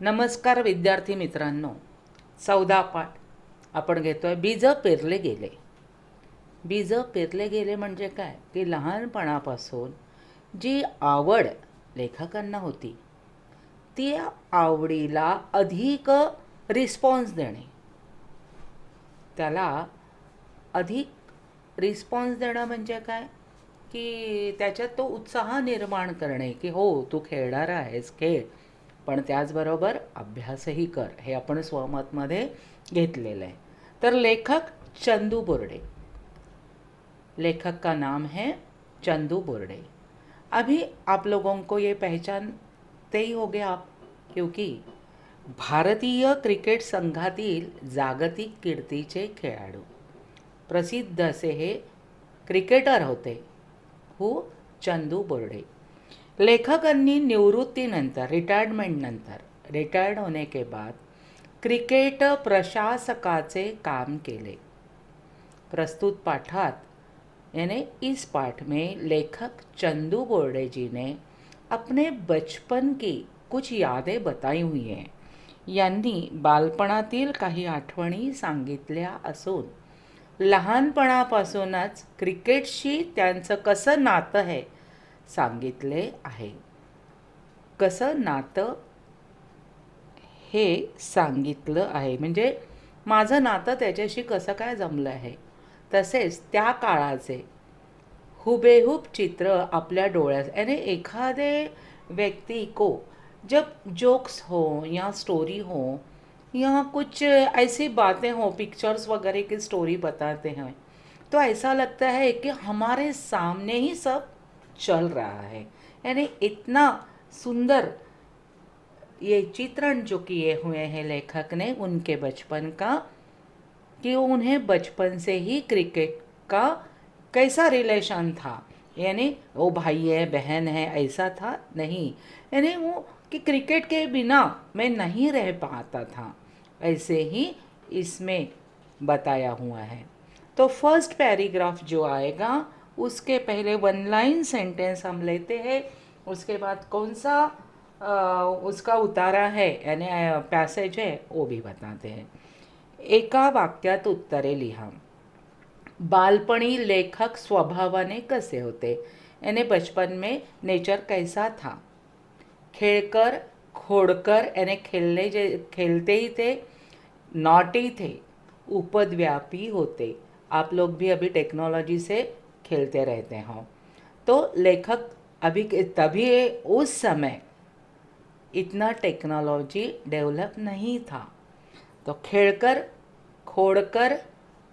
नमस्कार विद्यार्थी मित्रांनो, 14 पाठ आपण घेतोय. बीज पेरले गेले. बीज पेरले गेले म्हणजे काय की लहानपणापासून जी आवड लेखकांना होती ती आवडीला अधिक रिस्पॉन्स देणे, त्याला अधिक रिस्पॉन्स देणं म्हणजे काय की त्याच्यात तो उत्साह निर्माण करणे की हो तू खेळणार आहेस, खेळ, पण त्याचबरोबर अभ्यासही कर, हे आपण स्वमतमध्ये घेतलेलं है. तर लेखक चंदू बोर्डे, लेखक का नाम है चंदू बोर्डे. अभी आप लोगों को ये पहचानते ही होगे आप, क्योंकि भारतीय क्रिकेट संघातील जागतिक कीर्तीचे खेळाडू, प्रसिद्ध असे हे क्रिकेटर होते हू चंदू बोर्डे. लेखकांनी निवृत्तीनंतर, रिटायरमेंटनंतर, रिटायर्ड होने के बाद क्रिकेट प्रशासकाचे काम केले. प्रस्तुत पाठात यानी इस पाठ में लेखक चंदू बोर्डे जी ने अपने बचपन की कुछ यादें बताई हुई हैं. यांनी बालपणातील काही आठवणी सांगितल्या असून लहानपणापासूनच क्रिकेटशी त्यांचं कसं नातं आहे सांगितले आहे. कसं नातं हे सांगितलं आहे म्हणजे माझं नातं त्याच्याशी कसं काय जमलं आहे. तसेच त्या काळाचे हुबेहूब चित्र आपल्या डोळ्यात, यानी एखादे व्यक्ति को जब जोक्स हो या स्टोरी हो या कुछ ऐसी बातें हो, पिक्चर्स वगैरह की स्टोरी बताते हैं, तो ऐसा लगता है कि हमारे सामने ही सब चल रहा है. यानी इतना सुंदर ये चित्रण जो किए हुए हैं लेखक ने उनके बचपन का, कि उन्हें बचपन से ही क्रिकेट का कैसा रिलेशन था, यानी वो भाई है बहन है ऐसा था नहीं, यानी वो कि क्रिकेट के बिना मैं नहीं रह पाता था, ऐसे ही इसमें बताया हुआ है. तो फर्स्ट पैराग्राफ जो आएगा उसके पहले वन लाइन सेंटेंस हम लेते हैं, उसके बाद कौन सा उसका उतारा है यानी पैसेज है वो भी बताते हैं. एका वाक्यात उत्तरे लिहा. बालपणी लेखक स्वभावाने कसे होते, यानी बचपन में नेचर कैसा था. खेलकर खोड़कर यानी खेलते ही थे, नॉटी थे, उपद्व्यापी होते. आप लोग भी अभी टेक्नोलॉजी से खेलते रहते हो. तो लेखक अभी तभी उस समय इतना टेक्नोलॉजी डेवलप नहीं था. तो खेळकर खोडकर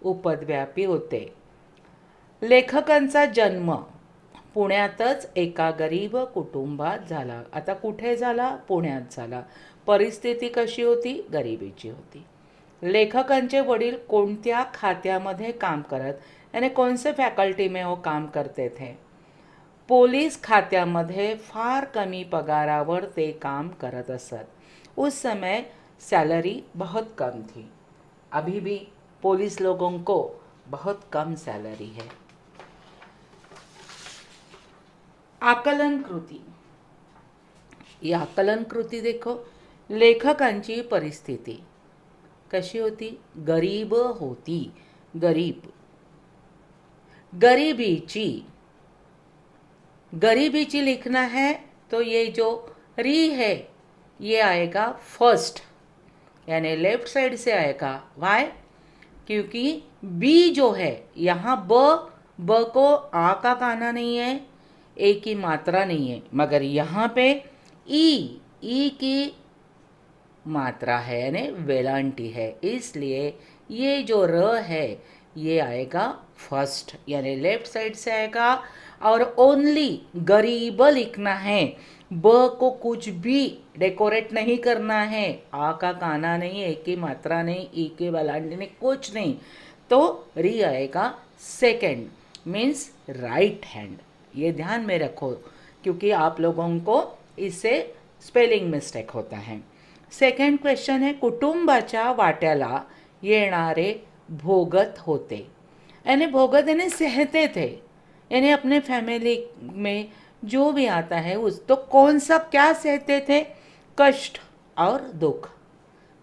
उपद्व्यापी होते. लेखकांचा जन्म पुण्यातच एका गरीब कुटुंबात झाला. आता कुठे झाला? पुण्यात झाला. परिस्थिती कशी होती? गरिबीची होती. लेखकांचे वडील कोणत्या खात्यामध्ये काम करत, यानी कौन से फैकल्टी में वो काम करते थे? पोलीस खात्यामध्ये फार कमी पगारावर ते काम करत असत. उस समय सैलरी बहुत कम थी. अभी भी पुलिस लोगों को बहुत कम सैलरी है. आकलन कृती. ही आकलन कृती देखो. लेखकांची परिस्थिती कशी होती? गरीब होती. गरीब. गरीबीची. गरीबीची लिखना है तो ये जो री है ये आएगा फर्स्ट, यानी लेफ्ट साइड से आएगा. वाई? क्योंकि बी जो है यहाँ ब को आ का काना नहीं है, ए की मात्रा नहीं है, मगर यहाँ पे ई की मात्रा है यानी वेलांटी है, इसलिए ये जो र है ये आएगा फर्स्ट यानी लेफ्ट साइड से आएगा. और ओनली गरीब लिखना है. ब को कुछ भी डेकोरेट नहीं करना है. आ का काना नहीं, ए की मात्रा नहीं, ई के वेलांटी नहीं, कुछ नहीं. तो री आएगा सेकेंड, मीन्स राइट हैंड. ये ध्यान में रखो क्योंकि आप लोगों को इससे स्पेलिंग मिस्टेक होता है. सेकंड क्वेश्चन है, कुटुंबाच्या वाट्याला येणारे भोगत होते. यानी भोगत यानी सहते थे, यानी अपने फैमिली में जो भी आता है उस तो कौन सा क्या सहते थे? कष्ट, और दुःख,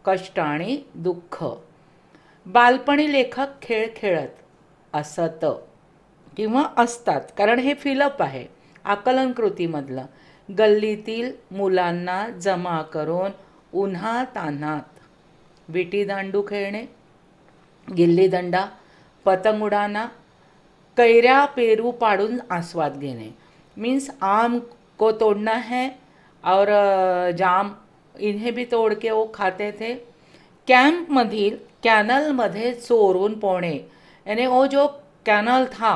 कष्ट आणि दुःख. बालपणी लेखक खेळ खेळत असत किंवा असतात, कारण हे फिलअप आहे आकलन कृतीमधलं. गल्लीतील मुलांना जमा करून उन्हातान्हात विटीदांडू खेळणे, गिल्लीदंडा, पतंग उडाना, कैऱ्या पेरू पाडून आस्वाद घेणे. मीन्स आम को तोड़ना है और जाम इन्हें भी तोड़ के वो खाते थे. कॅम्पमधील कॅनलमध्ये चोरून पोहणे, यानी वो जो कैनल था,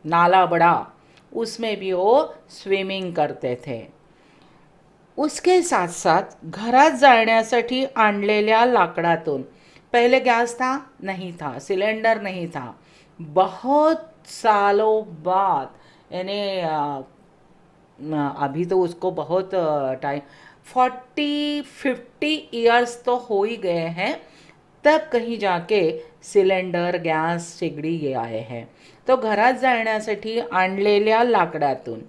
नाला बड़ा, उसमें भी वो स्विमिंग करते थे. उसके साथ साथ घरात जाळण्यासाठी आणलेल्या लाकडातून, पहले गैस था नहीं था, सिलेंडर नहीं था, बहुत सालों बाद, यानी अभी तो उसको बहुत टाइम 40-50 ईयर्स तो हो ही गए हैं, तब कहीं जाके सिलेंडर गॅस शेगडी ये आए हैं. तो घरात जाळण्यासाठी आणलेल्या लाकडातून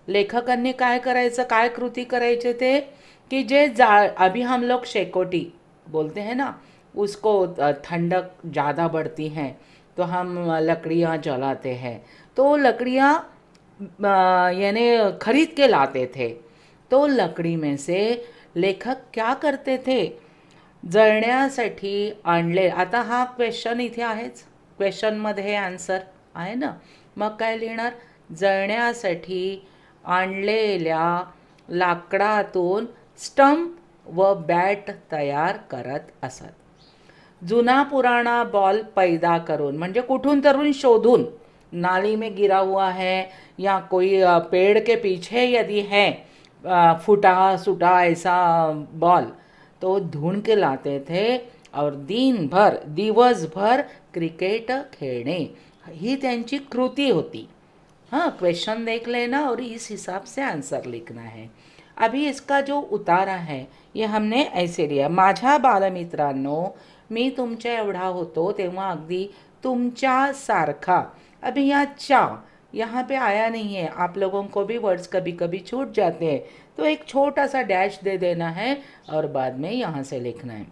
लेखकांनी काय करायचं, काय कृती करायचे ते, की जे अभी हम लोग शेकोटी बोलते हैं ना, उसको ठंडक ज़्यादा बढ़ती हैं तो हम लकड़ियाँ जलाते हैं. तो लकड़ियाँ यानी खरीद के लाते थे. तो लकड़ी में से लेखक क्या करते थे, जळण्यासाठी आणले. आता हा क्वेश्चन इथे आहेच, क्वेश्चनमध्ये हे आन्सर आहे ना, मग काय लिहिणार, जळण्यासाठी आणलेल्या लाकडातून स्टंप व बॅट तयार करत असत. जुना पुराना बॉल पैदा करून, म्हणजे कुठून तरून शोधून, नाली में गिरा हुआ है या कोई पेड़ के पीछे यदि है फूटा सूटा ऐसा बॉल, तो ढूंढ के लाते थे और दिवसभर क्रिकेट खेळणे ही त्यांची कृती होती. हाँ, क्वेश्चन देख लेना और इस हिसाब से आंसर लिखना है. अभी इसका जो उतारा है ये हमने ऐसे लिया. माझ्या बालमित्रांनो, मी तुमच्या एवढा होतो तेव्हा अगदी तुमच्या सारखा. अभी यहाँ पे आया नहीं है, आप लोगों को भी वर्ड्स कभी कभी छूट जाते हैं, तो एक छोटा सा डैश दे देना है और बाद में यहाँ से लिखना है.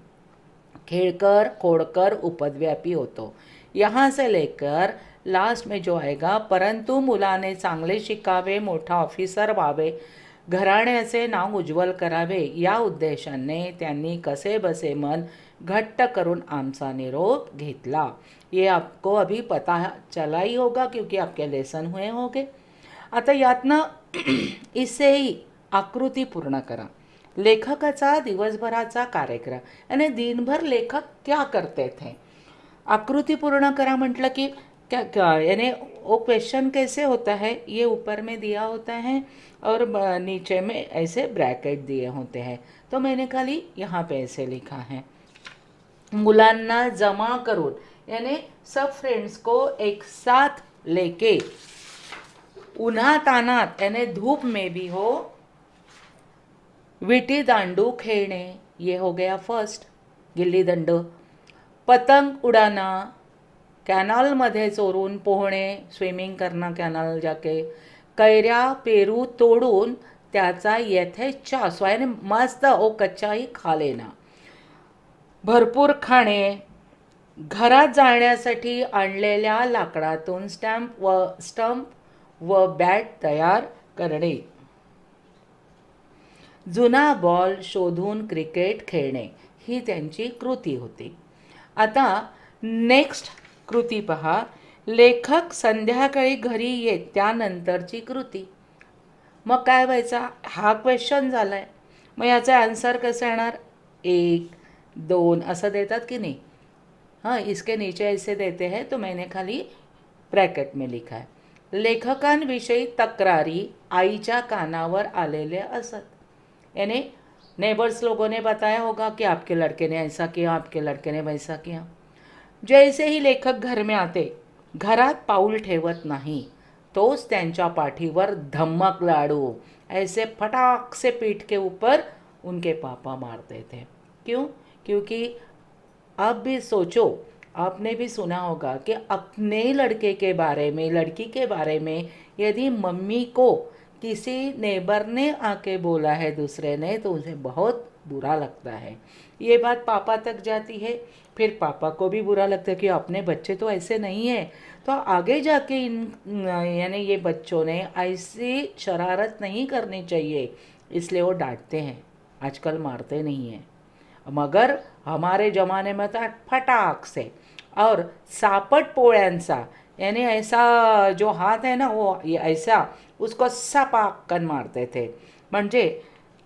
खेळकर खोडकर उपद्व्यापी होतो, यहाँ से लेकर लास्ट में जो आएगा, परंतु मुलाने चांगले शिकावे, मोठा ऑफिसर व्हावे, घराण्याचे नाव उज्ज्वल करावे, या उद्देशाने त्यांनी कसे बसे मन घट्ट करून आमचा निरोप घेतला. ये आपको अभी पता चला ही होगा क्योंकि आपके लेसन हुए होंगे. आता यातनं इससे ही आकृती पूर्ण करा. लेखकाचा दिवसभराचा कार्यक्रम, यानी दिनभर लेखक क्या करते थे. आकृति पूर्ण करा म्हटलं की क्या यानी वो क्वेश्चन कैसे होता है, ये ऊपर में दिया होता है और नीचे में ऐसे ब्रैकेट दिए होते हैं. तो मैंने खाली यहाँ पे ऐसे लिखा है, मुलांना जमा करून, यानी सब फ्रेंड्स को एक साथ लेके, उन्हातानात यानी धूप में भी हो, विटी दांडू खेळणे, ये हो गया फर्स्ट, गिल्ली दंड. पतंग उडाना, कॅनल मध्ये चोरून पोहणे, स्विमिंग करना कॅनल जाके. कैऱ्या पेरू तोडून त्याचा यथेच्छा यानी मस्त ओ कच्चा ही खा लेना. भरपूर खाणे, घरात जाळण्यासाठी आणलेल्या लाकडातून स्टंप व बॅट तयार करणे. जुना बॉल शोधून क्रिकेट खेळणे ही त्यांची कृती होती. आता नेक्स्ट कृती पहा. लेखक संध्याकाळी घरी येत त्यानंतरची कृती. मग काय व्हायचा, हा क्वेश्चन झालाय, मग याचा आन्सर कसं येणार, 1 2 असं देतात की नाही. हाँ, इसके नीचे ऐसे देते हैं, तो मैंने खाली ब्रैकेट में लिखा है. लेखकांविषयी तक्रारी आईच्या कानावर आलेले असत, यानी नेबर्स लोगों ने बताया होगा कि आपके लड़के ने ऐसा किया, आपके लड़के ने वैसा किया. जैसे ही लेखक घर में आते, घरात पाऊल ठेवत नाही, तोच त्यांच्या पाठीवर धमक लाडू ऐसे फटाक से पीठ के ऊपर उनके पापा मारते थे. क्यों, क्योंकि आप भी सोचो, आपने भी सुना होगा कि अपने लड़के के बारे में, लड़की के बारे में यदि मम्मी को किसी नेबर ने आके बोला है दूसरे ने, तो उसे बहुत बुरा लगता है। ये बात पापा तक जाती है, फिर पापा को भी बुरा लगता है कि अपने बच्चे तो ऐसे नहीं है, तो आगे जाके इन यानी ये बच्चों ने ऐसी शरारत नहीं करनी चाहिए, इसलिए वो डांटते हैं। आजकल मारते नहीं हैं, मगर हमारे ज़माने में था फटाक से और सापट पोळ्यांचा, यानी ऐसा जो हाथ है ना वो ये ऐसा उसको सपाकन मारते थे। म्हणजे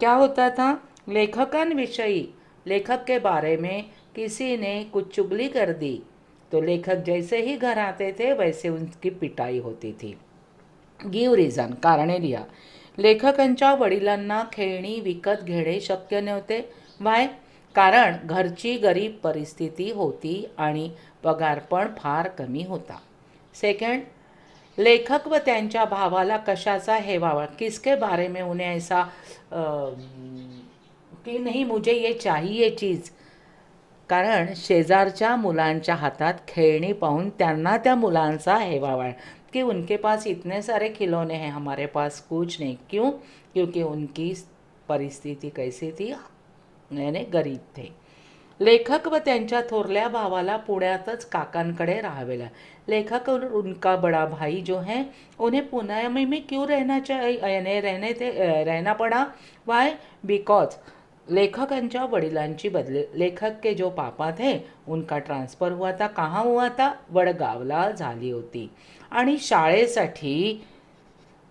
क्या होता था, लेखकांविषयी लेखक के बारे में किसी ने कुछ चुगली कर दी तो लेखक जैसे ही घर आते थे वैसे उनकी पिटाई होती थी। गिव रिझन, कारणे लिहा। लेखकांच्या वडिलांना खेळणी विकत घेणे शक्य नव्हते. वाय? कारण घरची गरीब परिस्थिती होती आणि पगार पण फार कमी होता. सेकंड, लेखक व त्यांच्या भावाला कशाचा हेवा, किसके बारे में उन्हें ऐसा की नहीं मुझे ये चाहिए चीज़, कारण शेजारच्या मुलांच्या हातात खेळणी पाहून त्यांना त्या मुलांचा हेवा कि उनके पास इतने सारे खिलौने हैं, हमारे पास कुछ नहीं। क्यों? क्योंकि उनकी परिस्थिती कैसी थी, यानी गरीब थे। लेखक व त्यांच्या थोरल्या भावाला पुण्यातच काकांकडे राहावे लगे। लेखक और उनका बड़ा भाई जो है उन्हें पुणे में क्यों रहना चाहिए, रहना पड़ा। वाई? बिकॉज लेखकांच्या वडिलांची बदले, लेखक के जो पापा थे उनका ट्रांसफ़र हुआ था, कहाँ हुआ था, वडगावला झाली होती। आणि शाळेसाठी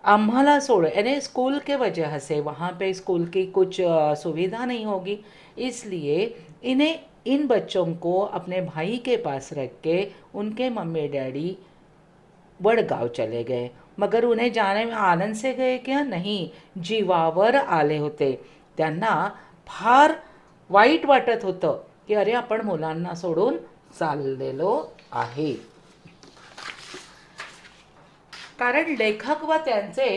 आम्हाला सोड, यानी स्कूल के वजह से वहाँ पे स्कूल की कुछ सुविधा नहीं होगी, इसलिए इन्हें इन बच्चों को अपने भाई के पास रख के उनके मम्मी डैडी वडगाव चले गए। मगर उन्हें जाने में आनंद से गए क्या? नहीं, जीवावर आले होते। त्यांना फार वाईट वाटत होतं की अरे आपण मुलांना सोडून चाललेलो आहे। कारण लेखक व त्यांचे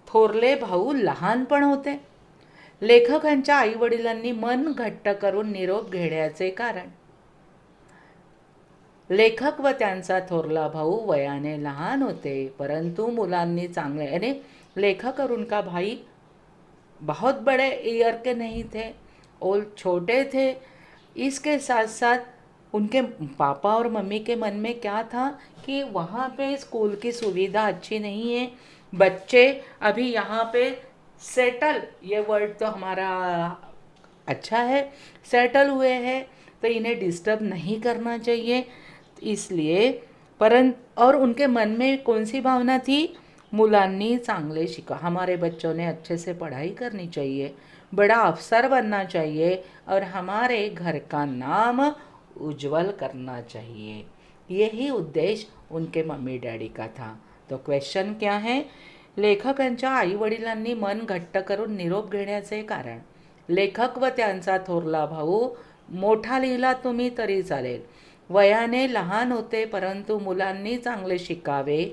थोरले भाऊ लहान पण होते। लेखकांच्या आईवडिलांनी मन घट्ट करून निरोप घेण्याचे कारण, लेखक व त्यांचा थोरला भाऊ वयाने लहान होते, परंतु मुलांनी चांगले, यानी लेखक और उनका भाई बहुत बड़े ईयर के नहीं थे और छोटे थे। इसके साथ साथ उनके पापा और मम्मी के मन में क्या था कि वहाँ पे स्कूल की सुविधा अच्छी नहीं है, बच्चे अभी यहाँ पे सेटल, ये वर्ड तो हमारा अच्छा है, सेटल हुए हैं तो इन्हें डिस्टर्ब नहीं करना चाहिए, इसलिए और उनके मन में कौन सी भावना थी, मुलांनी चांगले शिका, हमारे बच्चों ने अच्छे से पढ़ाई करनी चाहिए, बड़ा अफसर बनना चाहिए और हमारे घर का नाम उज्जवल करना चाहिए। यही उद्देश्य उनके मम्मी डैडी का था। तो क्वेश्चन क्या है, लेखकांच्या आईवडिलांनी मन घट्ट करून निरोप घेण्याचे कारण, लेखक व त्यांचा थोरला भाऊ, मोठा लिहिला तुम्ही तरी चालेल, वयाने लहान होते परंतु मुलांनी चांगले शिकावे,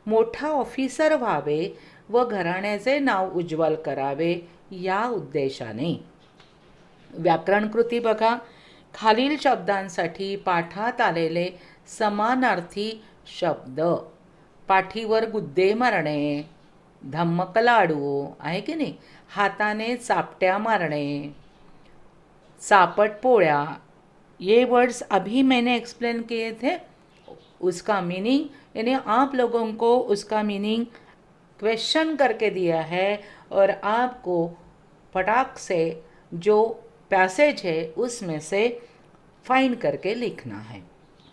मोठा ऑफिसर व्हावे व घराण्याचे नाव उज्ज्वल करावे या उद्देशाने। व्याकरणकृती बघा, खालील शब्दांसाठी पाठात आलेले समानार्थी शब्द, पाठीवर गुद्दे मारणे, धम्मक लाडू आहे की नाही, हाताने चापट्या मारणे, सापट पोळ्या, ये वर्ड्स अभी मैंने एक्सप्लेन किए थे, उसका मीनिंग, यानी आप लोगों को उसका मीनिंग क्वेश्चन करके दिया है और आपको फटाक से जो पैसेज है उसमें से फाइंड करके लिखना है।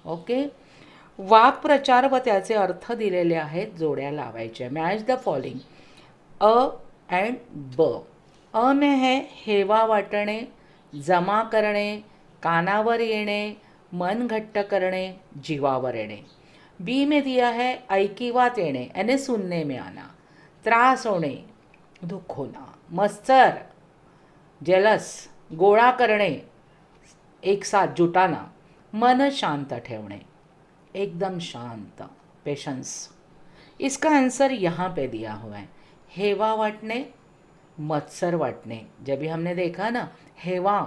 ओके, वाक्प्रचार व त्याचे अर्थ दिलेले आहेत, जोड्या लावायच्या। Match the following, a end ब। अ में है हेवा वाटणे, जमा करणे, कानावर येणे, मन घट्ट करणे, जीवावर येणे। बी में दिया है ऐकिवात येणे, यानी सुनने में आना, त्रास होणे, दुख होना, मत्सर, जेलस, गोळा करणे, एक साथ जुटाना, मन शांत ठेवणे, एकदम शांत, पेशेंस। इसका आंसर यहाँ पे दिया हुआ है, हेवा वाटने, मत्सर वाटने। जब भी हमने देखा ना, हेवा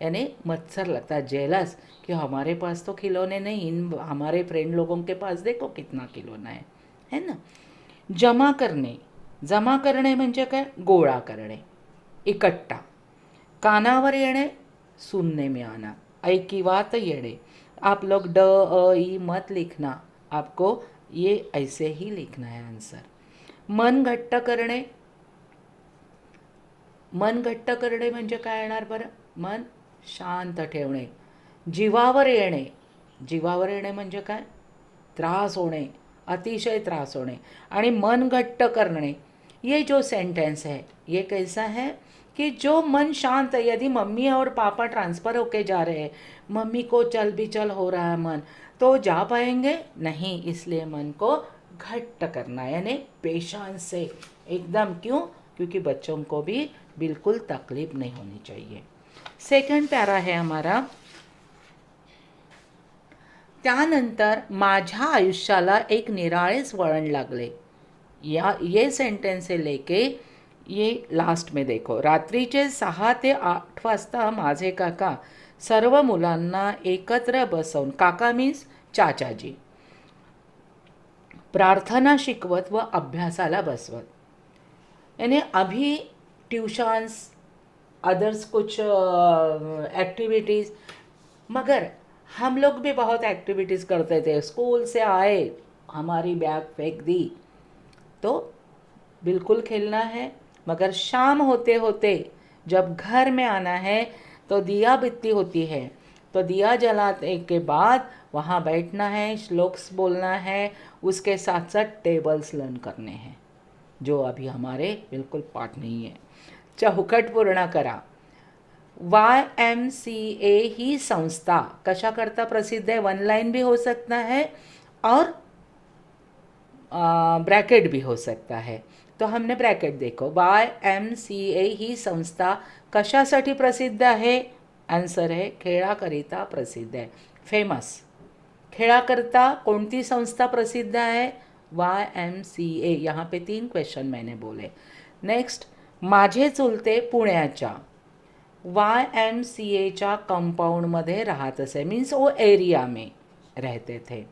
यानी मत्सर लगता है, जेलस कि हमारे पास तो खिलौने नहीं, इन हमारे फ्रेंड लोगों के पास देखो कितना खिलौना है ना। जमा करणे, जमा करणे म्हणजे काय, गोळा करणे, इकट्ठा। कानावर येणे, सुनने में आना, ऐकिवात येणे. आप लोग ड अ ई मत लिखना, आपको ये ऐसे ही लिखना है आंसर. मन घट्ट करणे, मन घट्ट करणे म्हणजे काय येणार बरं? मन शांत ठेवणे. जीवावर येणे, जीवावर येणे म्हणजे काय? त्रास होणे, अतिशय त्रास होणे. आणि मन घट्ट करणे, ये जो सेंटेंस है ये कैसा है कि जो मन शांत है. यदि मम्मी और पापा ट्रांसफ़र होके जा रहे हैं, मम्मी को चल भी चल हो रहा है मन, तो जा पाएंगे नहीं, इसलिए मन को घट्ट करना है, यानी पेशेंस से एकदम. क्यों? क्योंकि बच्चों को भी बिल्कुल तकलीफ नहीं होनी चाहिए. सेकंड पॅरा है हमारा. त्यानंतर माझ्या आयुष्याला एक निराळेच वळण लागले. ये सेंटेंस से लेके ये लास्ट में देखो. रात्रीचे 6 ते 8 वाजता माझे काका सर्व मुलांना एकत्र बसवून, काका मीन्स चाचाजी, प्रार्थना शिकवत व अभ्यासाला बसवत. यानी अभी ट्यूशन्स, अदर्स कुछ एक्टिविटीज़, मगर हम लोग भी बहुत एक्टिविटीज़ करते थे. स्कूल से आए, हमारी बैग फेंक दी, तो बिल्कुल खेलना है. मगर शाम होते होते जब घर में आना है तो दिया बत्ती होती है, तो दिया जलाने के बाद वहाँ बैठना है, श्लोक्स बोलना है, उसके साथ साथ टेबल्स लर्न करने हैं, जो अभी हमारे बिल्कुल पाठ नहीं है. चौखट पूर्ण करा. YMCA ही संस्था कशाकरता प्रसिद्ध है? वन लाइन भी हो सकता है और ब्रैकेट भी हो सकता है. तो हमने ब्रॅकेट देखो. YMCA ही संस्था कशासाठी प्रसिद्ध आहे? आन्सर है खेळाकरिता प्रसिद्ध है, फेमस. खेळाकरिता कोणती संस्था प्रसिद्ध है? YMCA. यहाँ पे 3 क्वेश्चन मैंने बोले. नेक्स्ट, माझे चुलते पुण्याच्या YMCAच्या कंपाऊंडमध्ये राहत असे, मीन्स वो एरिया में रहते थे.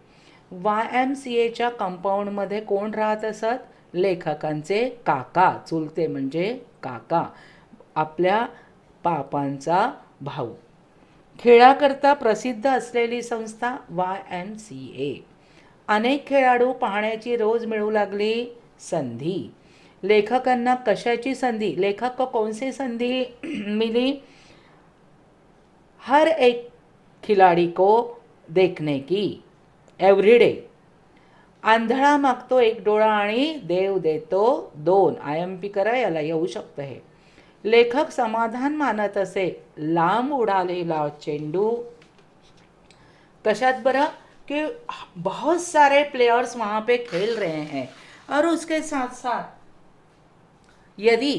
YMCAच्या कंपाऊंडमध्ये कोण राहत असत? लेखकांचे काका. चुलते म्हणजे काका, आपल्या पापांचा भाऊ. खेळाकरता प्रसिद्ध असलेली संस्था YMCA. अनेक खेळाडू पाहण्याची रोज मिळू लागली संधी. लेखकांना कशाची संधी? लेखक को कौन सी संधी मिली? हर एक खिलाड़ी को देखने की, एव्हरीडे. आंधळा मागतो एक डोळा आणि देव देतो 2. IMP करा, याला येऊ शकतं हे. लेखक समाधान मानत असे लांब उडालेला चेंडू. कशात बरं? कि बहुत सारे प्लेयर्स वहाँ पे खेल रहे हैं और उसके साथ साथ यदि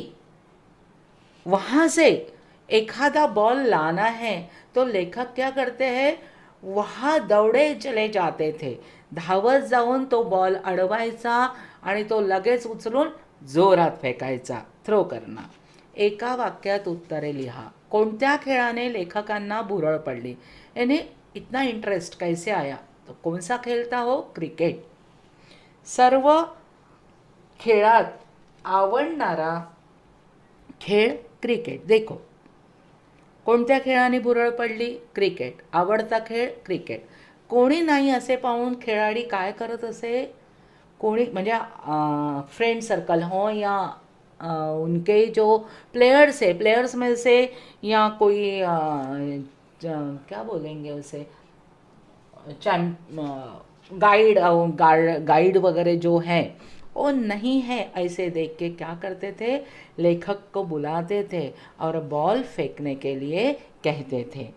वहाँ से एखादा बॉल लाना है तो लेखक क्या करते हैं? वहाँ दौड़े चले जाते थे, धावत जाऊन तो बॉल अडवायचा आणि तो लगेच उचलून जोरात फेकायचा, थ्रो करना. एका वाक्यात उत्तरे लिहा. कोणत्या खेळाने लेखकांना भुरळ पडली? यानी इतना इंटरेस्ट कैसे आया? तो कौन सा खेलता हो? क्रिकेट. सर्व खेळात आवडणारा खेळ क्रिकेट. देखो, कोणत्या खेळाने भुरळ पडली? क्रिकेट. आवडता खेळ क्रिकेट. कोणी नाही असे पाहून खेळाडी काय करत असे? कोणी म्हणजे फ्रेंड सर्कल हो या उनके जो प्लेयर्स है, प्लेयर्स में से या कोई क्या बोलेंगे उसे, गाइड वगैरह जो हैं वो नहीं है, ऐसे देख के क्या करते थे? लेखक को बुलाते थे और बॉल फेंकने के लिए कहते थे.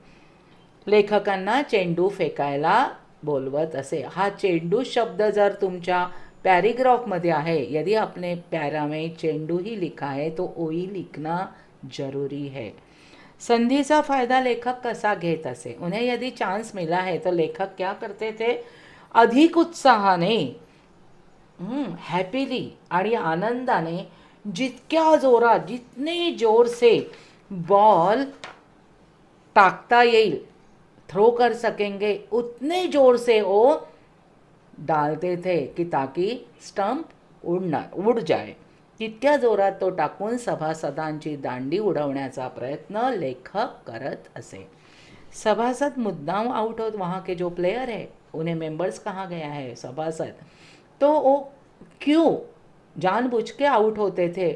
लेखकांना चेंडू फेकायला बोलवत असे. हा चेंडू शब्द जर तुमच्या पैराग्राफ आहे, यदि आपने पैरा में चेंडू ही लिखा है तो ओई लिखना जरूरी है. संधीचा फायदा लेखक कसा घेत असे? उन्हें यदि चांस मिला है तो लेखक क्या करते थे? अधिक उत्साहाने, हॅपीली आणि आनंदाने, जितक्या जोरात, जितने जोर से बॉल टाकता येईल, थ्रो कर सकेंगे, उतने जोर से वो डालते थे कि ताकि स्टंप उड़ जाए. तितक्या जोरात तो टाकून सभासदांची दांडी उडवण्याचा प्रयत्न लेखक करत असे. सभासद मुद्दाम आउट होत. वहाँ के जो प्लेयर है उन्हें मेंबर्स कहा गया है सभासद, तो वो क्यों जानबूझ के आउट होते थे.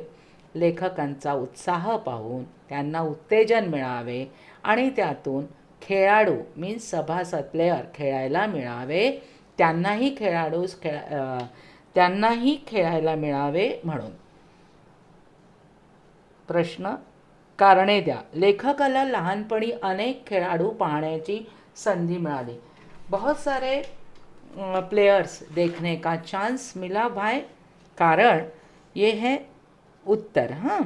लेखकांचा उत्साह पाहून त्यांना उत्तेजन मिळावे आणि त्यातून खेळाडू मीन्स सभासद प्लेयर खेळायला मिळावे, त्यांनाही खेळायला मिळावे म्हणून. प्रश्न कारणे द्या. लेखकाला लहानपणी अनेक खेळाडू पाहण्याची संधी मिळाली. बहुत सारे प्लेयर्स देखने का चांस मिला भाई. कारण ये है उत्तर. हां,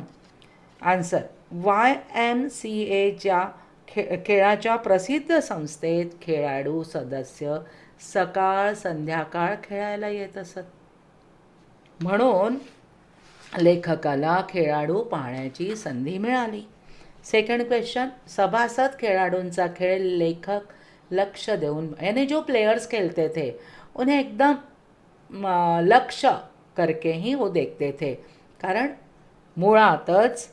आन्सर YMCAच्या खेळाच्या प्रसिद्ध संस्थेत खेळाडू सदस्य सकाळ संध्याकाळ खेळायला येत असत. म्हणून लेखकाला खेळाडू पाहण्याची संधी मिळाली. सेकंड क्वेश्चन, सभासद खेळाडूंचा खेळ लेखक लक्ष देऊन, यानी जो प्लेयर्स खेलते थे उन्हें एकदम लक्ष्य करके ही वो देखते थे. कारण मुळातच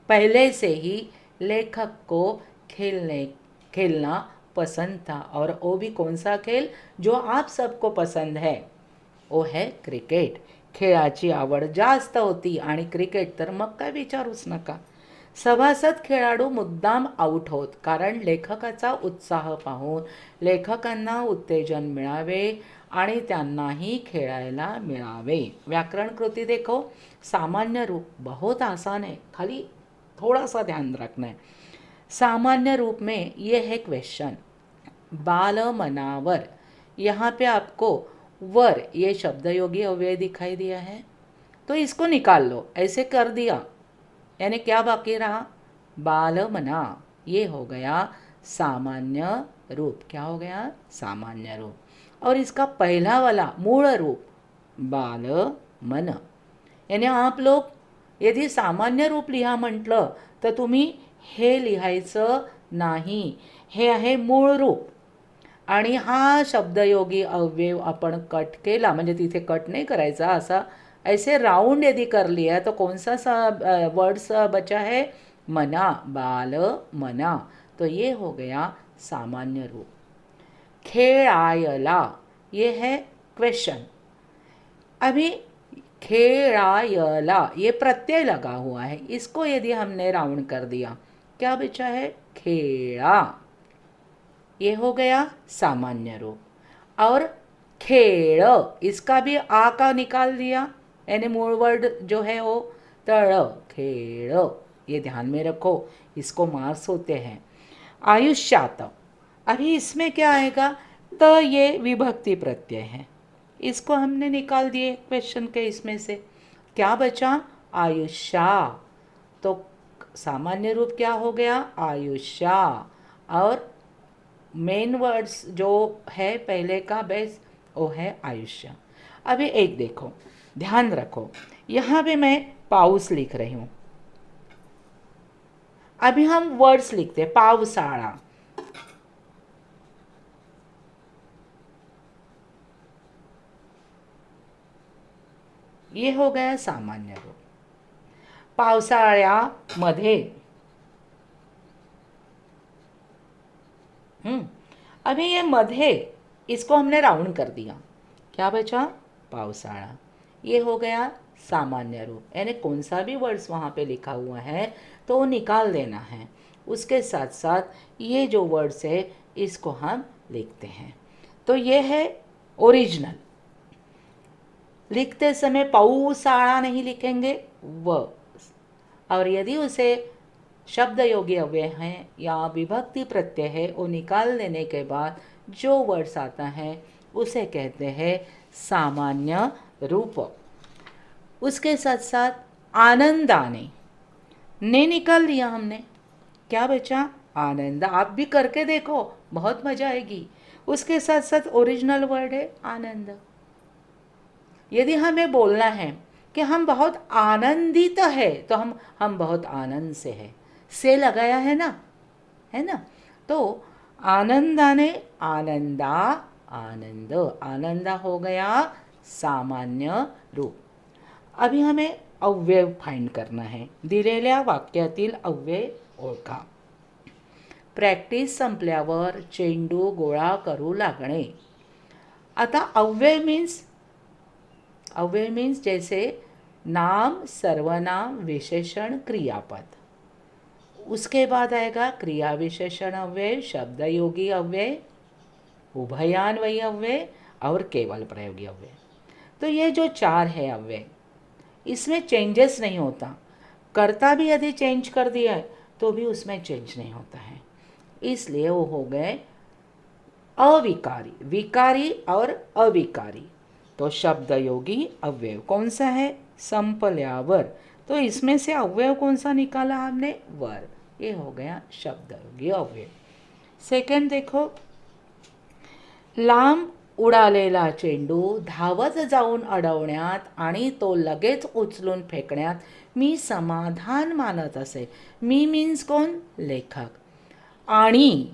पहले से ही लेखक को खेलना पसंद था. और वो भी कौन सा खेल जो आप सबको पसंद है, वो है क्रिकेट. खेळाची आवड जास्त होती आणि क्रिकेट तर मग काय विचारूच नका. सभासद खेळाडू मुद्दाम आउट होत कारण लेखकाचा उत्साह पाहून लेखकांना उत्तेजन मिळावे आणि त्यांनाही खेळायला मिळावे. व्याकरण कृति देखो. सामान्य रूप बहुत आसान है, खाली थोड़ा सा ध्यान रखना है. सामान्य रूप में ये है क्वेश्चन. बाल मनावर, यहाँ पे आपको वर ये शब्दयोगी अव्यय दिखाई दिया है, तो इसको निकाल लो. ऐसे कर दिया यानी क्या बाकी रहा, बाल मना. ये हो गया सामान्य रूप. क्या हो गया, सामान्य रूप. और इसका पहला वाला मूळ रूप बाल मन. यानी आप लोग यदि सामान्य रूप लिहा म्हटलं तर तुम्ही हे लिहायचं नाही. हे आहे मूळ रूप आणि हा शब्दयोगी अव्यय आपण कट केला म्हणजे तिथे कट नहीं करायचा, असा ऐसे राउंड यदि कर लिया तो कौन सा वर्ड्स बचा है, मना, बाल मना. तो ये हो गया सामान्य रूप. खेळायला ये है क्वेश्चन. अभी खेळायला ये प्रत्यय लगा हुआ है, इसको यदि हमने राउंड कर दिया क्या बचा है, खेड़ा. ये हो गया सामान्य रूप. और खेड़, इसका भी आ का निकाल दिया यानी मूल वर्ड जो है वो तड़, खेड़. ये ध्यान में रखो, इसको मार्क्स होते हैं. आयुष्यात, अभी इसमें क्या आएगा, तो ये विभक्ति प्रत्यय है, इसको हमने निकाल दिए क्वेश्चन के इसमें से. क्या बचा, आयुष्या. तो सामान्य रूप क्या हो गया, आयुष्या. और मेन वर्ड्स जो है पहले का बेस वो है आयुष्य. अभी एक देखो, ध्यान रखो, यहाँ पे मैं पाऊस लिख रही हूँ. अभी हम वर्ड्स लिखते हैं. पावसाळा, ये हो गया सामान्य रूप. पावसाळ्यामध्ये, अभी ये मधे, इसको हमने राउंड कर दिया, क्या बचा, पावसाळा. ये हो गया सामान्य रूप. यानी कौन सा भी वर्ड्स वहाँ पे लिखा हुआ है तो वो निकाल देना है. उसके साथ साथ ये जो वर्ड्स है इसको हम लिखते हैं. तो ये है ओरिजिनल. लिखते समय पाऊसाळा नहीं लिखेंगे, व. और यदि उसे शब्द योगी अव्यय हैं या विभक्ति प्रत्यय है, वो निकाल देने के बाद जो वर्ड्स आता है उसे कहते हैं सामान्य रूप. उसके साथ साथ आनंदाने, ने निकाल दिया हमने, क्या बचा, आनंद. आप भी करके देखो, बहुत मजा आएगी. उसके साथ साथ ओरिजिनल वर्ड है आनंद. यदि हमें बोलना है कि हम बहुत आनंदित है तो हम बहुत आनंद से है, से लगाया है ना, है ना. तो आनंदाने, आनंदा, आनंद. आनंदा हो गया सामान्य रूप. अभी हमें अव्यय फाइंड करणं आहे. दिलेल्या वाक्यातील अव्यय ओळखा. प्रॅक्टिस संपल्यावर चेंडू गोळा करू लागणे. आता अव्यय मीन्स जैसे नाम, सर्वनाम, विशेषण, क्रियापद. उसके बाद आएगा क्रिया विशेषण अव्यय, शब्द योगी अव्यय, उभयान्वयी अव्यय और केवल प्रयोगी अव्यय. तो ये जो 4 है अव्यय, इसमें चेंजेस नहीं होता. कर्ता भी यदि चेंज कर दिया है तो भी उसमें चेंज नहीं होता है. इसलिए वो हो गए अविकारी, विकारी और अविकारी. तो शब्द योगी अव्यय कौन सा है? संपल्यावर. तो इसमें से अव्यय कौन सा निकाला हमने? वर. ये हो गया शब्द योगी अव्यय. सेकंड देखो, लांब उडालेला चेंडू धावत जाऊन अडवण्यात आणि तो लगेच उचलून फेकण्यात मी समाधान मानत असे. मी मीन्स कौन? लेखक. आणि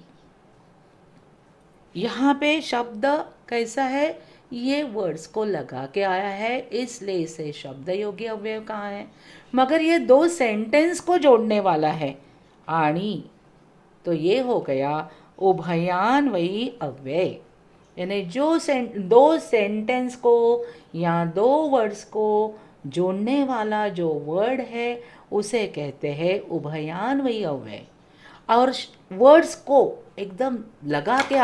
यहाँ पे शब्द कैसा है? ये वर्ड्स को लगा के आया है, इसलिए इसे शब्द योगी अव्यय कहा है. मगर ये 2 सेंटेंस को जोड़ने वाला है आणि, तो ये हो गया उभयान्वयी अव्यय. यानी जो 2 सेंटेंस को या 2 वर्ड्स को जोड़ने वाला जो वर्ड है उसे कहते हैं उभयान्वयी अव्यय. और वर्ड्स को एकदम लगा के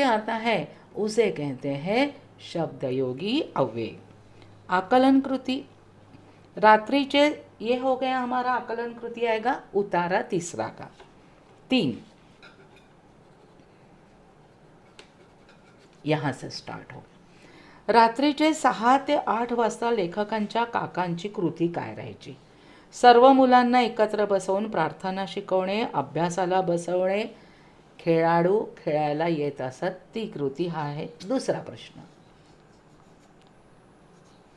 आता है उसे कहते हैं शब्द योगी अव्यय. आकलन कृति. रात्रीचे, ये हो गया हमारा आकलन कृति. आएगा उतारा तीसरा का 3. यहाँ से स्टार्ट हो. रात्रीचे 6 ते 8 वाजता लेखकांच्या काकांची कृती काय राहायची? सर्व मुलांना एकत्र बसवून प्रार्थना शिकवणे, अभ्यासाला बसवणे, खेळाडू खेळायला येत असत ती कृती. हा आहे दुसरा प्रश्न.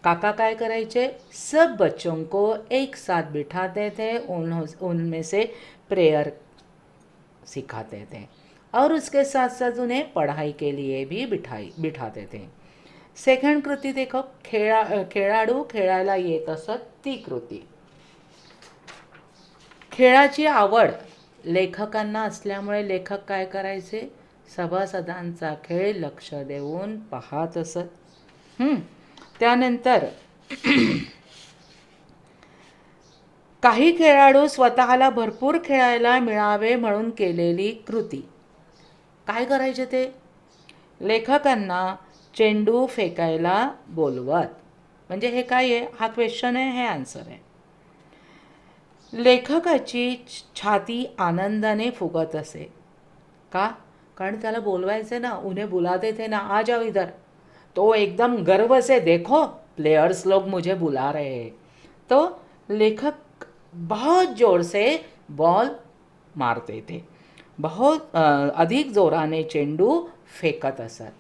काका काय करायचे? सब बच्चों को एक साथ बिठाते थे, उनमें से प्रेयर सिखाते थे और उसके साथ साथ उन्हें पढ़ाई के लिए भी बिठाते थे. सेकंड कृती देखो, खेळाडू खेळायला येत असत ती कृती. खेळाची आवड लेखकांना असल्यामुळे लेखक काय करायचे? सभासदांचा खेळ लक्ष देऊन पाहत असत. त्यानंतर काही खेळाडू स्वतःला भरपूर खेळायला मिळावे म्हणून केलेली कृती. काय करायचे ते? लेखकांना चेंडू फेकायला बोलवत. म्हणजे हे काय आहे? हा क्वेश्चन आहे, हे आन्सर आहे. लेखकाची छाती आनंदाने फुगत असे. का? कारण त्याला बोलवायचे ना, उन्हें बुलाते थे ना, आ जाओ इधर. तो एकदम गर्व से, देखो प्लेयर्स लोग मुझे बुला रहे हैं. तो लेखक बहुत जोर से बॉल मारते थे, बहुत अधिक जोराने चेंडू फेकत असत.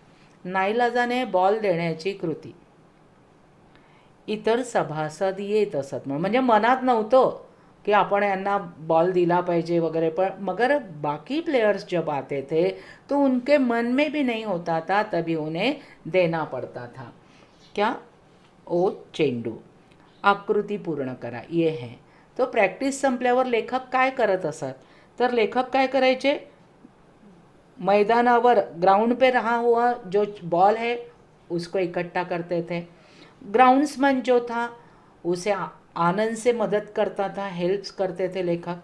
नाईलाजाने बॉल देण्याची कृती. इतर सभासद येत असत, म्हणजे मनात नव्हतं कि आपण यांना बॉल दिला पाहिजे वगैरह, पर मगर बाकी प्लेयर्स जब आते थे तो उनके मन में भी नहीं होता था, तभी उन्हें देना पड़ता था. क्या? ओ चेंडू. आकृती पूर्ण करा, ये है. तो प्रॅक्टिस संपल्यावर लेखक काय करत असत? तर लेखक काय करायचे? मैदानावर ग्राउंड पे रहा हुआ जो बॉल है उसको इकट्ठा करते थे. ग्राउंड्समैन जो था उसे आनंद से मदत करता था, हेल्प्स करते थे लेखक.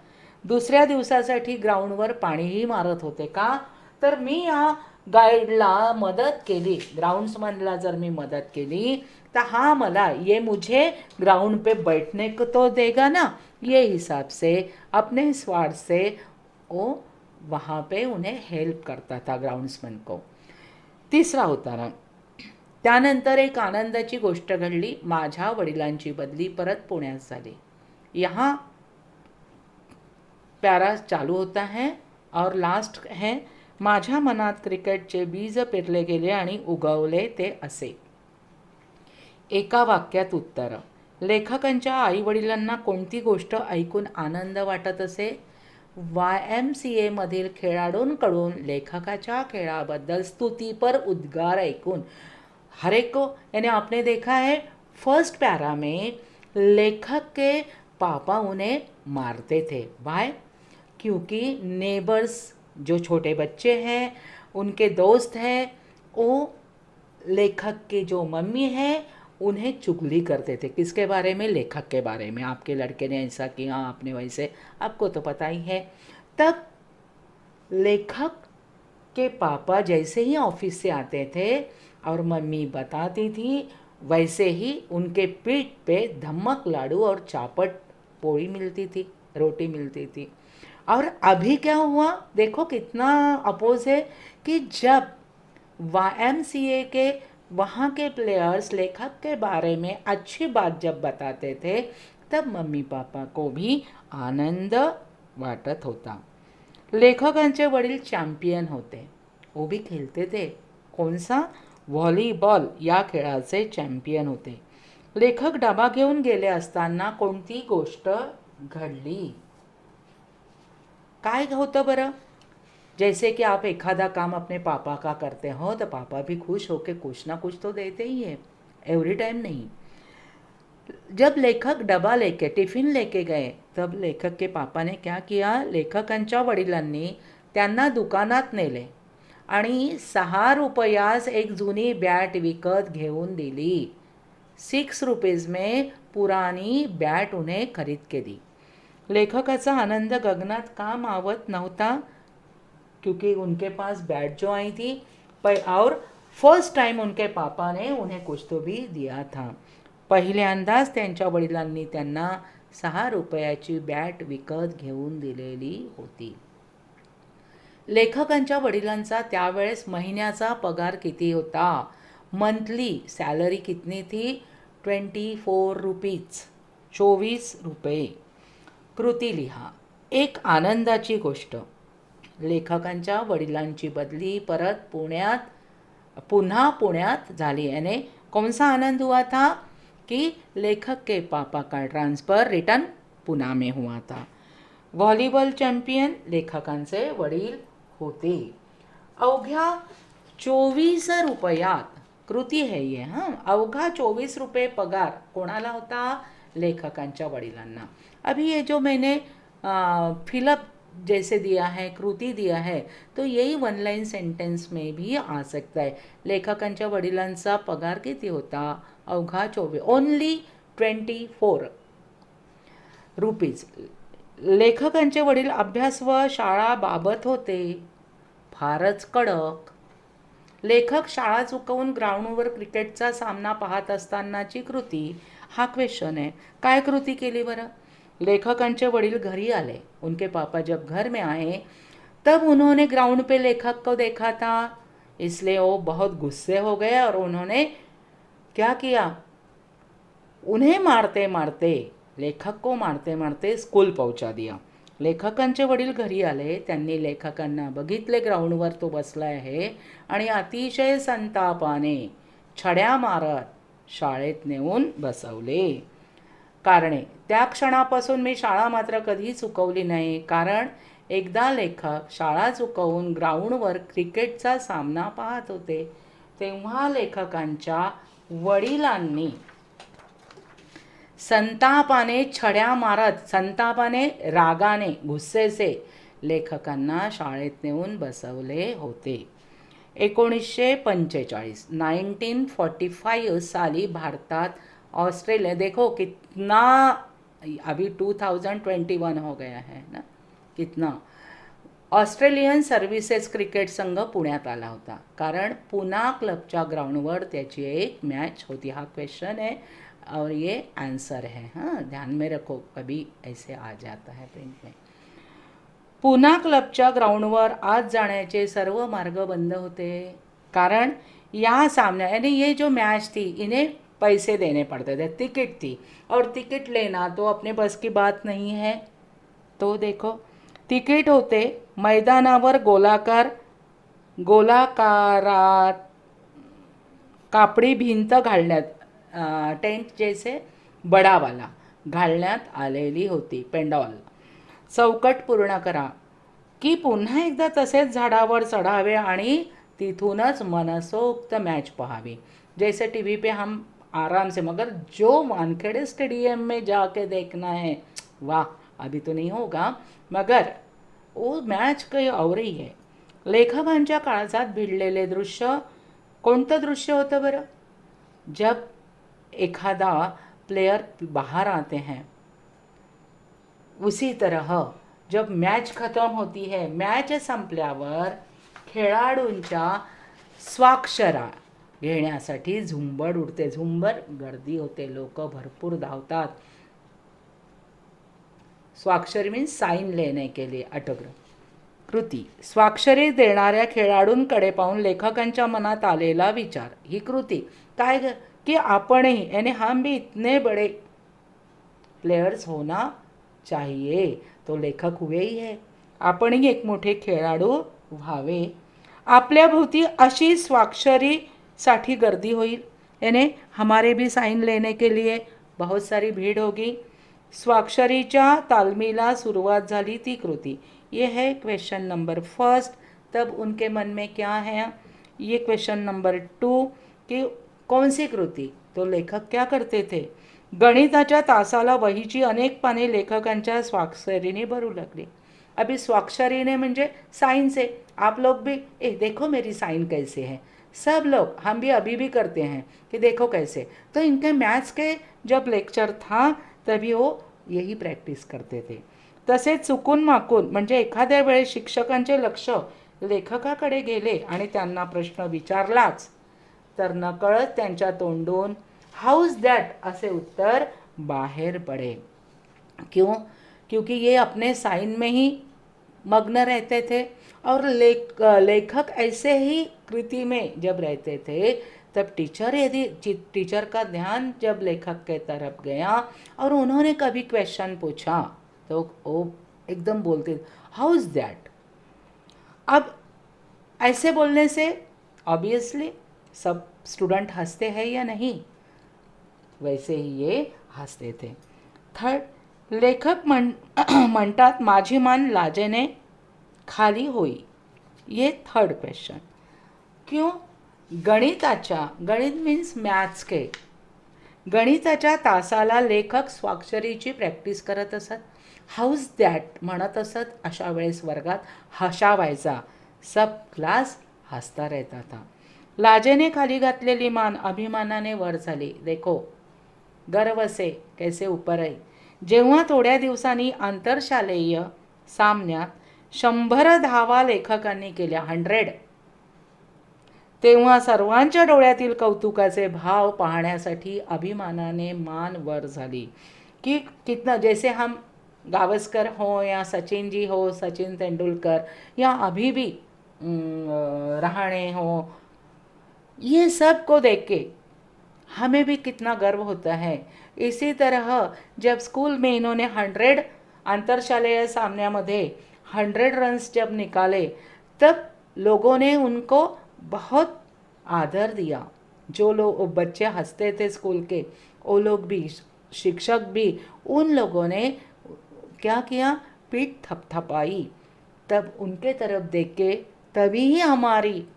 दुसऱ्या दिवसासाठी ग्राउंडवर पाणीही मारत होते. का? तर मी या गाईडला मदत केली, ग्राउंड्समैनला जर मी मदत केली तो हाँ मला, ये मुझे ग्राउंड पे बैठने को तो देगा ना, ये हिसाब से अपने स्वार्थ से वो वहाँ पे उन्हें हेल्प करता था ग्राउंड्समैन को. तिसरा उतारा. त्यानंतर एक आनंदाची गोष्ट घडली. माझ्या वडिलांची बदली परत पुण्यात झाली. यहाँ प्यारा चालू होता है और लास्ट है, माझ्या मनात क्रिकेटचे बीज पेरले गेले आणि उगवले ते असे. एका वाक्यात उत्तर. लेखकांच्या आईवडिलांना कोणती गोष्ट ऐकून आनंद वाटत असे? YMCA मधील खेळाडूंकडून लेखकाच्या खेळाबद्दल स्तुतीपर उद्गार ऐकून. हर एक को, यानी आपने देखा है फर्स्ट पैरा में लेखक के पापा उन्हें मारते थे। वाई? क्योंकि नेबर्स जो छोटे बच्चे हैं, उनके दोस्त हैं, वो लेखक के जो मम्मी हैं उन्हें चुगली करते थे। किसके बारे में? लेखक के बारे में। आपके लड़के ने ऐसा किया, आपने वैसे, आपको तो पता ही है। तब लेखक के पापा जैसे ही ऑफिस से आते थे और मम्मी बताती थी, वैसे ही उनके पीठ पे धमक लाडू और चापट पोड़ी मिलती थी, रोटी मिलती थी। और अभी क्या हुआ, देखो कितना अपोज है कि जब YMCA के वहाँ के प्लेयर्स लेखक के बारे में अच्छी बात जब बताते थे, तब मम्मी पापा को भी आनंद वाटत होता। लेखकांचे वडील चॅम्पियन होते, वो भी खेळते थे। कौन सा? व्हॉलीबॉल या खेळाचे चॅम्पियन होते। लेखक डबा घेऊन गेले असताना कोणती गोष्ट घडली? काय होतं बरं? जैसे कि आप एखादा काम अपने पापा का करते हो तो पापा भी खुश होके कुछ ना कुछ तो देते ही है, एवरी टाइम नहीं। जब लेखक डबा लेके टिफिन लेके गए, तब लेखक के पापा ने क्या किया, लेखकांच्या वडिलांनी त्यांना दुकानात नेले आणि 6 रुपयास एक जुनी बॅट विकत घेऊन दिली। 6 रुपीज में पुरानी बॅट उन्हें खरीद के दी। लेखकाचा आनंद गगनात का मावत नव्हता? क्योंकि उनके पास बैट जो आई थी और फर्स्ट टाइम उनके पापा ने उन्हें कुछ तो भी दिया था। पहिल्यांदाच त्यांच्या वडिलांनी त्यांना 6 रुपयाची बॅट विकत घेऊन दिलेली होती। लेखकांच्या वडिलांचा त्यावेळेस महिन्याचा पगार किती होता? मंथली सॅलरी कितनी थी? 24 रुपीज, 24 रुपये। कृती लिहा। एक आनंदाची गोष्ट, लेखकांच्या वडिलांची बदली परत पुन्हा पुण्यात झाली। यानी कौन सा आनंद हुआ था कि लेखक के पापा का ट्रांसफ़र रिटर्न पुणे में हुआ था। व्हॉलीबॉल चॅम्पियन लेखकांचे वडील होते। अवघ्या 24 रुपयात, कृती है ये, हां, अवघा 24 रुपये पगार कोणाला होता? लेखकांच्या वडिलांना। अभी ये जो मैंने फिलअप जैसे दिया है, कृती दिया है, तो यही वन लाइन सेंटेंस में भी आ सकता है। लेखकांच्या वडिलांचा पगार किती होता? अवघा 24, ओनली 24 रुपीज। लेखकांचे वडील अभ्यास व शाळा बाबत होते फारच कडक। लेखक शाळा चुकवून ग्राउंडवर क्रिकेटचा सामना पाहत असतानाची कृती, हा क्वेश्चन है। काय कृती केली बरं? लेखकांचे वडील घरी आले, उनके पापा जब घर में आए तब उन्होंने ग्राउंड पे लेखक को देखा था, इसलिए वो बहुत गुस्से हो गए और उन्होंने क्या किया, उन्हें मारते मारते, लेखक को मारते मारते स्कूल पहुंचा दिया। लेखकांचे वडील घरी आले, त्यांनी लेखकांना बघितले ग्राउंडवर तो बसला आहे आणि अतिशय संतापाने छड्या मारत शाळेत नेऊन बसवले। कारणे, त्या क्षणापासून मी शाळा मात्र कधी चुकवली नाही, कारण एकदा लेखक शाळा चुकवून ग्राउंडवर क्रिकेटचा सामना पाहत होते, तेव्हा लेखकांच्या वडिलांनी संतापाने छड्या मारत, संतापाने, रागाने, गुस्से से लेखकांना शाळेत नेऊन बसवले होते। 1945 1945 साली भारतात ऑस्ट्रेलिया, देखो कितना, अभी 2021 हो गया है ना, कितना। ऑस्ट्रेलियन सर्व्हिसेस क्रिकेट संघ पुण्यात आला होता, कारण पुना क्लबच्या ग्राउंडवर त्याची एक मॅच होती। हा क्वेश्चन है और ये आंसर है, हाँ, ध्यान में रखो, कभी ऐसे आ जाता है प्रिंट में। पुना क्लबच्या ग्राउंडवर आज जाण्याचे सर्व मार्ग बंद होते, कारण या सामने, यानी ये जो मैच थी, इन्हें पैसे देने पड़ते थे, टिकट थी, और टिकट लेना तो अपने बस की बात नहीं है। तो देखो, टिकट होते मैदानावर गोलाकारात कापडी भिंत घालण्यात, टेंट जैसे बड़ा वाला घालण्यात आलेली होती, पेंडॉल। चौकट पूर्ण करा की पुन्हा एकदा तसेच झाडावर चढावे आणि तिथूनच मनसोक्त मॅच पाहावी। जैसे टीवी पे हम आराम से, मगर जो वानखेड़े स्टेडियम में जाके देखना है, वाह, अभी तो नहीं होगा, मगर वो मॅच काही औरही आहे. लेखकांच्या काळजात भिडलेले दृश्य कोणतं दृश्य होतं बरं? जब एखादा प्लेयर बाहर आते हैं, उसी तरह जब मॅच खतम होती है, मॅच संपल्यावर खेळाडूंच्या स्वाक्षरा घेण्यासाठी झुंबड उडते, झुंबर गर्दी होते, लोक भरपूर धावतात. स्वाक्षरी मीन्स साइन लेने के लिए, ऑटोग्राफ. कृती. स्वाक्षरी देणाऱ्या खेळाडूंकडे पाहून लेखकांच्या मनात आलेला विचार. ही कृती काय की आपणही, यानी हम भी इतने बड़े प्लेयर्स होना चाहिए. तो लेखक हुए ही है. आपणही एक मोठे खेळाडू व्हावे. आपल्या भोवती अशी स्वाक्षरीसाठी गर्दी होईल, यानी हमारे भी साइन लेने के लिए बहुत सारी भीड़ होगी. स्वाक्षरीच्या तालमीला सुरुवात झाली ती कृती. ये है क्वेश्चन नंबर फर्स्ट. तब उनके मन में क्या है, ये क्वेश्चन नंबर 2 कि कौन सी कृती. तो लेखक क्या करते थे? गणिताच्या तासाला वहीची अनेक पाने लेखकांच्या स्वाक्षरीने भरू लागली. अभी स्वाक्षरीने म्हणजे साइन से, आप लोग भी देखो मेरी साइन कैसे है, सब लोग, हम भी अभी भी करते हैं कि देखो कैसे. तो इनके मैथ्स के जब लेक्चर था तभी वो यही प्रॅक्टिस करते थे. तसेच चुकून माकून म्हणजे एखाद्या वेळेस शिक्षकांचे लक्ष लेखकाकडे गेले आणि त्यांना प्रश्न विचारलाच तर नकळत त्यांच्या तोंडून हाउस दॅट असे उत्तर बाहर पड़े. क्यों? क्योंकि ये अपने साइन में ही मग्न रहते थे और लेखक ऐसे ही कृति में जब रहते थे, तब टीचर का ध्यान जब लेखक के तरफ गया और उन्होंने कभी क्वेश्चन पूछा तो वो एकदम बोलते हाउ इज़ दैट. अब ऐसे बोलने से ऑब्वियसली सब स्टूडेंट हंसते हैं या नहीं, वैसे ही ये हंसते थे. थर्ड, लेखक म्हणतात माझी मान लाजेने खाली होई. ये थर्ड क्वेश्चन. क्यों? गणित मीन्स मॅथ्स के गणिताच्या तासाला लेखक स्वाक्षरीची प्रॅक्टिस करत असत. हाऊस दॅट म्हणत असत. अशा वेळेस वर्गात हशा व्हायचा. सब क्लास हसता रहता था. लाजेने खाली घातलेली मान अभिमानाने वर झाली. देखो गर्व से कैसे ऊपर आई. जेव्हा थोड्या दिवसांनी आंतरशालेय सामन्यात 100 धावा लेखकांनी केल्या, 100, तेव्हा सर्वांच्या डोळ्यातील कौतुकाचे भाव पाहण्यासाठी अभिमानाने मान वर झाली. कि कितना, जैसे हम गावस्कर हो या सचिन जी हो, सचिन तेंदुलकर या अभी भी रहाणे हो, ये सब को देख के हमें भी कितना गर्व होता है. इसी तरह जब स्कूल में इन्होंने 100 अंतरशालेय सामन्यामध्ये 100 रन्स जब निकाले, तब लोगों ने उनको बहुत आदर दिया. जो लोग बच्चे हंसते थे स्कूल के, वो लोग भी, शिक्षक भी, उन लोगों ने क्या किया, पीठ थपथपाई. तब उनके तरफ देख के तभी ही हमारी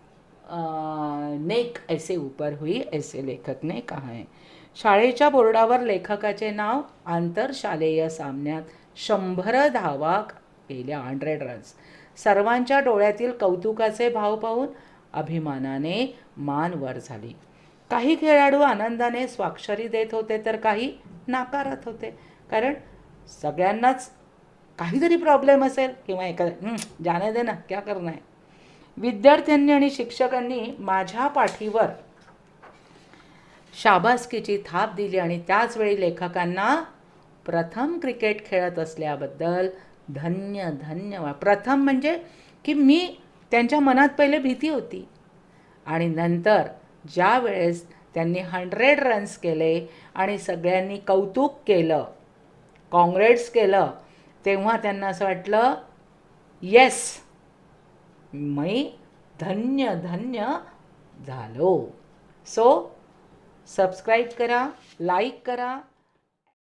नेक ऐसे ऊपर हुई, ऐसे लेखक ने कहा है. शाळेच्या बोर्डावर लेखकाचे नाव आंतरशालेय सामन्यात 100 धावा केल्या, 100 रन्स. सर्वांच्या डोळ्यातील कौतुकाचे भाव पाहून अभिमानाने मान वर झाली. काही खेळाडू आनंदाने स्वाक्षरी देत होते तर काही नाकारत होते, कारण सगळ्यांनाच काहीतरी प्रॉब्लेम असेल किंवा एखादा जाने दे ना, क्या करना है. विद्यार्थ्यांनी आणि शिक्षकांनी माझ्या पाठीवर शाबासकीची थाप दिली आणि त्याचवेळी लेखकांना प्रथम क्रिकेट खेळत असल्याबद्दल धन्यवाद. प्रथम म्हणजे की मी, त्यांच्या मनात पहिले भीती होती आणि नंतर ज्या वेळेस त्यांनी 100 रन्स केले आणि सगळ्यांनी कौतुक केलं, कॉंग्रेट्स केलं, तेव्हा त्यांना असं वाटलं येस, मी धन्य झालो. सो सबस्क्राईब करा, लाईक करा.